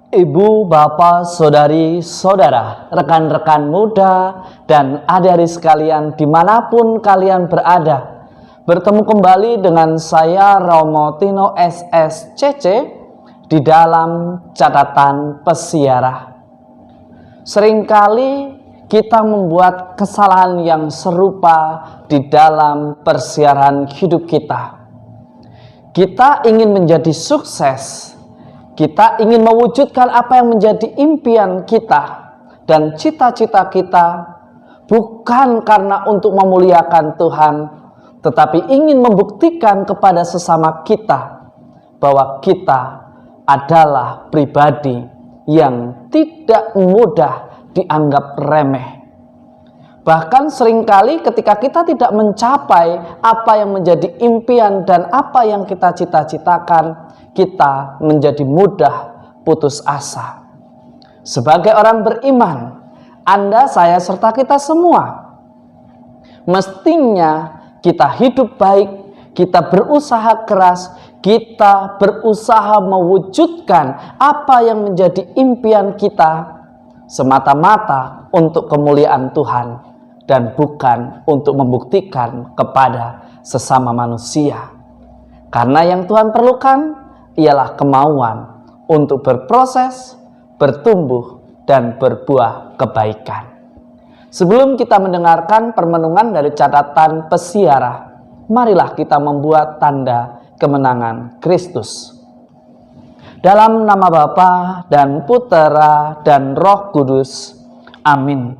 Ibu, bapak, saudari, saudara, rekan-rekan muda, dan adik-adik sekalian dimanapun kalian berada, bertemu kembali dengan saya Romo Tino SSCC di dalam catatan pesiarah. Seringkali kita membuat kesalahan yang serupa di dalam persiaran hidup kita. Kita ingin menjadi sukses. Kita ingin mewujudkan apa yang menjadi impian kita dan cita-cita kita, bukan karena untuk memuliakan Tuhan, tetapi ingin membuktikan kepada sesama kita bahwa kita adalah pribadi yang tidak mudah dianggap remeh. Bahkan seringkali ketika kita tidak mencapai apa yang menjadi impian dan apa yang kita cita-citakan, kita menjadi mudah putus asa. Sebagai orang beriman, Anda, saya, serta kita semua, mestinya kita hidup baik, kita berusaha keras, kita berusaha mewujudkan apa yang menjadi impian kita semata-mata untuk kemuliaan Tuhan dan bukan untuk membuktikan kepada sesama manusia. Karena yang Tuhan perlukan ialah kemauan untuk berproses, bertumbuh, dan berbuah kebaikan. Sebelum kita mendengarkan permenungan dari catatan pesiarah, marilah kita membuat tanda kemenangan Kristus. Dalam nama Bapa dan Putera dan Roh Kudus. Amin.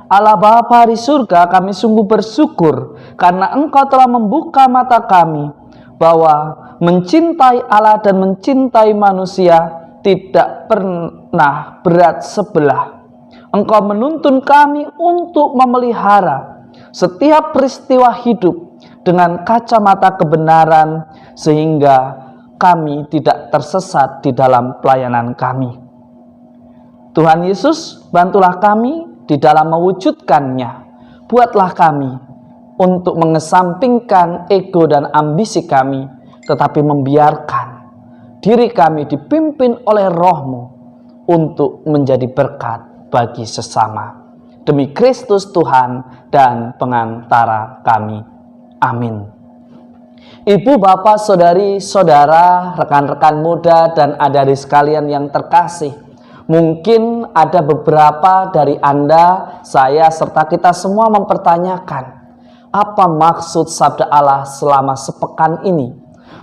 Allah Bapa di surga, kami sungguh bersyukur karena Engkau telah membuka mata kami bahwa mencintai Allah dan mencintai manusia tidak pernah berat sebelah. Engkau menuntun kami untuk memelihara setiap peristiwa hidup dengan kacamata kebenaran sehingga kami tidak tersesat di dalam pelayanan kami. Tuhan Yesus, bantulah kami di dalam mewujudkannya. Buatlah kami untuk mengesampingkan ego dan ambisi kami, tetapi membiarkan diri kami dipimpin oleh Roh-Mu untuk menjadi berkat bagi sesama. Demi Kristus Tuhan dan pengantara kami. Amin. Ibu, bapak, saudari, saudara, rekan-rekan muda, dan adik-adik sekalian yang terkasih, mungkin ada beberapa dari Anda, saya, serta kita semua mempertanyakan, apa maksud sabda Allah selama sepekan ini?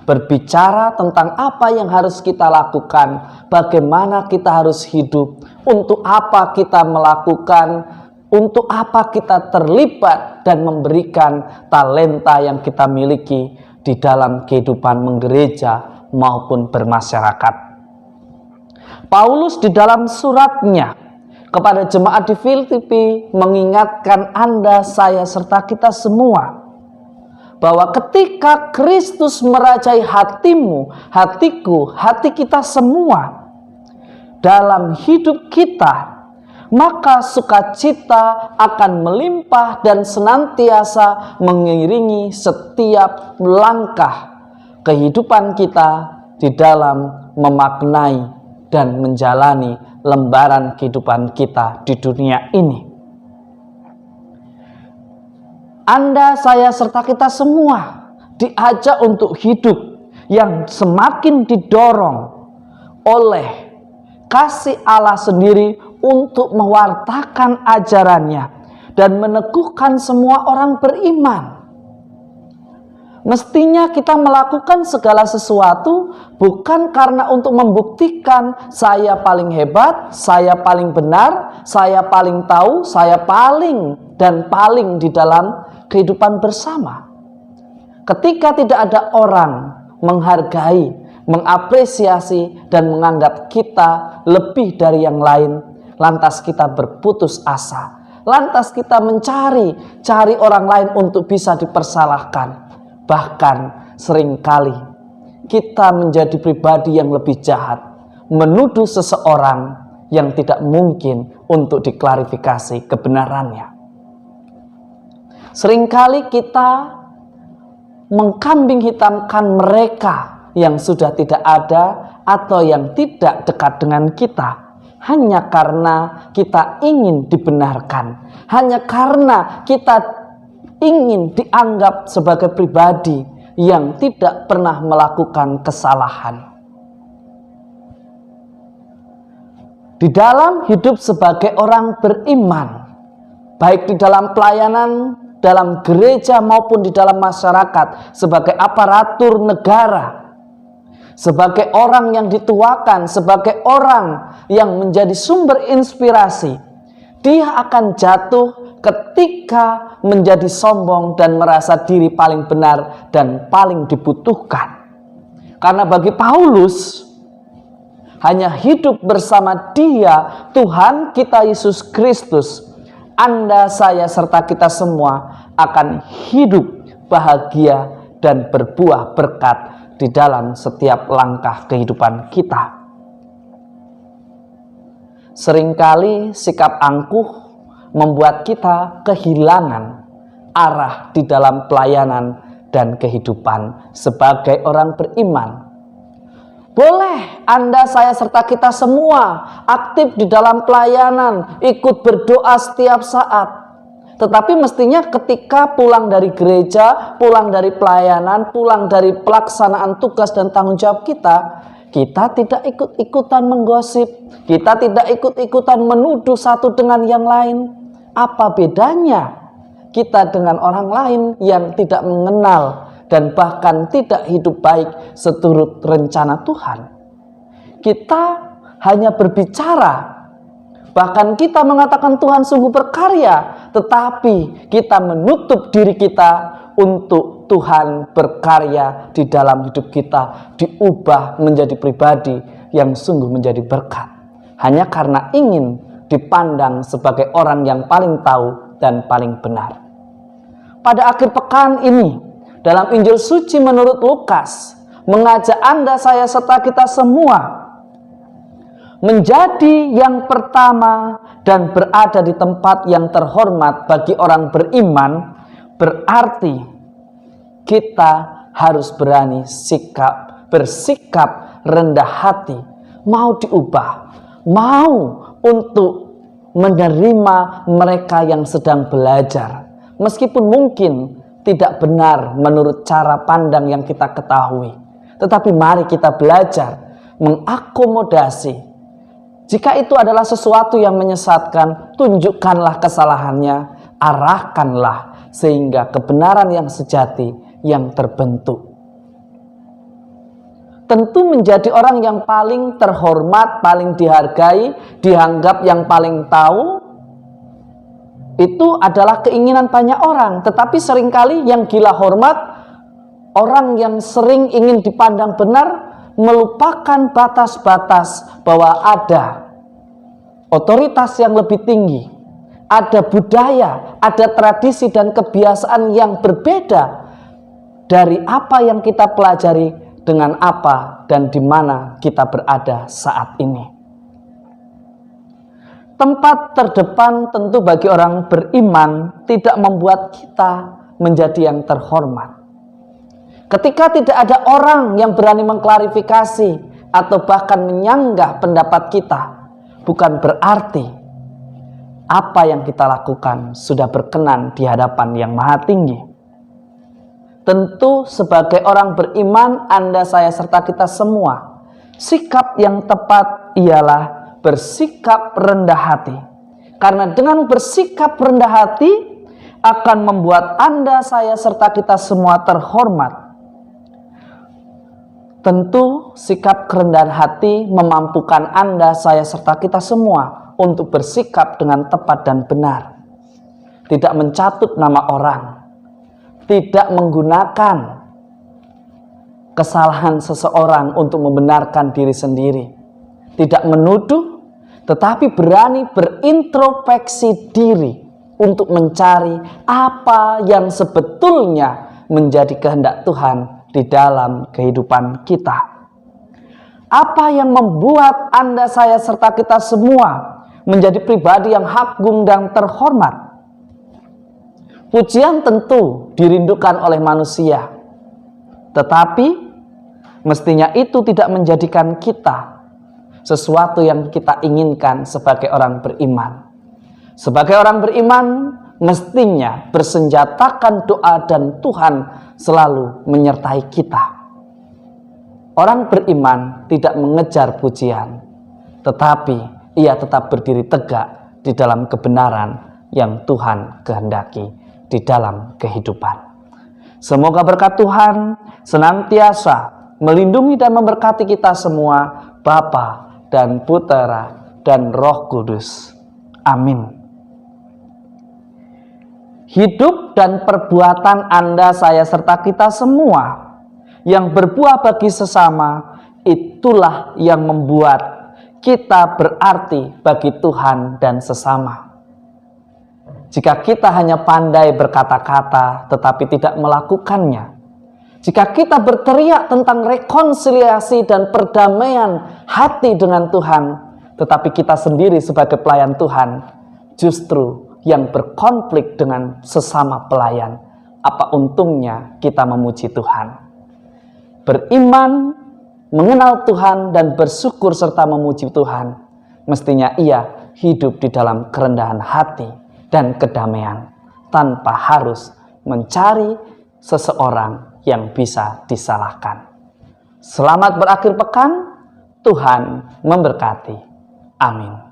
Berbicara tentang apa yang harus kita lakukan, bagaimana kita harus hidup, untuk apa kita melakukan, untuk apa kita terlibat dan memberikan talenta yang kita miliki di dalam kehidupan menggereja maupun bermasyarakat. Paulus di dalam suratnya kepada jemaat di Filipi mengingatkan Anda, saya, serta kita semua bahwa ketika Kristus merajai hatimu, hatiku, hati kita semua dalam hidup kita, maka sukacita akan melimpah dan senantiasa mengiringi setiap langkah kehidupan kita di dalam memaknai dan menjalani lembaran kehidupan kita di dunia ini. Anda, saya, serta kita semua diajak untuk hidup yang semakin didorong oleh kasih Allah sendiri untuk mewartakan ajarannya dan meneguhkan semua orang beriman. Mestinya kita melakukan segala sesuatu bukan karena untuk membuktikan saya paling hebat, saya paling benar, saya paling tahu, saya paling dan paling di dalam kehidupan bersama. Ketika tidak ada orang menghargai, mengapresiasi, dan menganggap kita lebih dari yang lain, lantas kita berputus asa. Lantas kita cari orang lain untuk bisa dipersalahkan. Bahkan seringkali kita menjadi pribadi yang lebih jahat, menuduh seseorang yang tidak mungkin untuk diklarifikasi kebenarannya. Seringkali kita mengkambing hitamkan mereka yang sudah tidak ada atau yang tidak dekat dengan kita, hanya karena kita ingin dibenarkan, hanya karena kita ingin dianggap sebagai pribadi yang tidak pernah melakukan kesalahan. Di dalam hidup sebagai orang beriman, baik di dalam pelayanan, dalam gereja maupun di dalam masyarakat, sebagai aparatur negara, sebagai orang yang dituakan, sebagai orang yang menjadi sumber inspirasi, dia akan jatuh ketika menjadi sombong dan merasa diri paling benar dan paling dibutuhkan. Karena bagi Paulus, hanya hidup bersama Dia, Tuhan kita Yesus Kristus, Anda, saya, serta kita semua akan hidup bahagia dan berbuah berkat di dalam setiap langkah kehidupan kita. Seringkali sikap angkuh membuat kita kehilangan arah di dalam pelayanan dan kehidupan sebagai orang beriman. Boleh Anda, saya, serta kita semua aktif di dalam pelayanan, ikut berdoa setiap saat. Tetapi mestinya ketika pulang dari gereja, pulang dari pelayanan, pulang dari pelaksanaan tugas dan tanggung jawab kita tidak ikut-ikutan menggosip, kita tidak ikut-ikutan menuduh satu dengan yang lain. Apa bedanya kita dengan orang lain yang tidak mengenal dan bahkan tidak hidup baik seturut rencana Tuhan? Kita hanya berbicara, bahkan kita mengatakan Tuhan sungguh berkarya, tetapi kita menutup diri kita untuk Tuhan berkarya di dalam hidup kita, diubah menjadi pribadi yang sungguh menjadi berkat, hanya karena ingin dipandang sebagai orang yang paling tahu dan paling benar. Pada akhir pekan ini, dalam Injil suci menurut Lukas, mengajak Anda, saya, serta kita semua menjadi yang pertama dan berada di tempat yang terhormat bagi orang beriman. Berarti kita harus berani bersikap rendah hati, mau diubah, mau untuk menerima mereka yang sedang belajar, meskipun mungkin tidak benar menurut cara pandang yang kita ketahui. Tetapi mari kita belajar mengakomodasi. Jika itu adalah sesuatu yang menyesatkan, tunjukkanlah kesalahannya, arahkanlah sehingga kebenaran yang sejati yang terbentuk. Tentu menjadi orang yang paling terhormat, paling dihargai, dianggap yang paling tahu, itu adalah keinginan banyak orang. Tetapi seringkali yang gila hormat, orang yang sering ingin dipandang benar, melupakan batas-batas bahwa ada otoritas yang lebih tinggi, ada budaya, ada tradisi dan kebiasaan yang berbeda dari apa yang kita pelajari dengan apa dan di mana kita berada saat ini. Tempat terdepan tentu bagi orang beriman tidak membuat kita menjadi yang terhormat. Ketika tidak ada orang yang berani mengklarifikasi atau bahkan menyanggah pendapat kita, bukan berarti apa yang kita lakukan sudah berkenan di hadapan Yang Maha Tinggi. Tentu sebagai orang beriman, Anda, saya, serta kita semua, sikap yang tepat ialah bersikap rendah hati. Karena dengan bersikap rendah hati akan membuat Anda, saya, serta kita semua terhormat. Tentu sikap kerendahan hati memampukan Anda, saya, serta kita semua untuk bersikap dengan tepat dan benar. Tidak mencatut nama orang, tidak menggunakan kesalahan seseorang untuk membenarkan diri sendiri, tidak menuduh, tetapi berani berintrospeksi diri untuk mencari apa yang sebetulnya menjadi kehendak Tuhan di dalam kehidupan kita. Apa yang membuat Anda, saya, serta kita semua menjadi pribadi yang agung dan terhormat? Pujian tentu dirindukan oleh manusia, tetapi mestinya itu tidak menjadikan kita sesuatu yang kita inginkan sebagai orang beriman. Sebagai orang beriman, mestinya bersenjatakan doa dan Tuhan selalu menyertai kita. Orang beriman tidak mengejar pujian, tetapi ia tetap berdiri tegak di dalam kebenaran yang Tuhan kehendaki di dalam kehidupan. Semoga berkat Tuhan senantiasa melindungi dan memberkati kita semua, Bapa dan Putera dan Roh Kudus. Amin. Hidup dan perbuatan Anda, saya, serta kita semua yang berbuah bagi sesama, itulah yang membuat kita berarti bagi Tuhan dan sesama. Jika kita hanya pandai berkata-kata tetapi tidak melakukannya, jika kita berteriak tentang rekonsiliasi dan perdamaian hati dengan Tuhan, tetapi kita sendiri sebagai pelayan Tuhan justru yang berkonflik dengan sesama pelayan, apa untungnya kita memuji Tuhan? Beriman, mengenal Tuhan dan bersyukur serta memuji Tuhan, mestinya ia hidup di dalam kerendahan hati dan kedamaian, tanpa harus mencari seseorang yang bisa disalahkan. Selamat berakhir pekan, Tuhan memberkati. Amin.